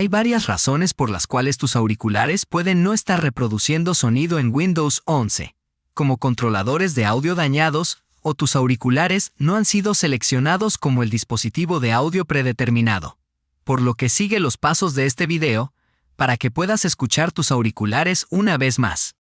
Hay varias razones por las cuales tus auriculares pueden no estar reproduciendo sonido en Windows 11, como controladores de audio dañados, o tus auriculares no han sido seleccionados como el dispositivo de audio predeterminado. Por lo que sigue los pasos de este video, para que puedas escuchar tus auriculares una vez más.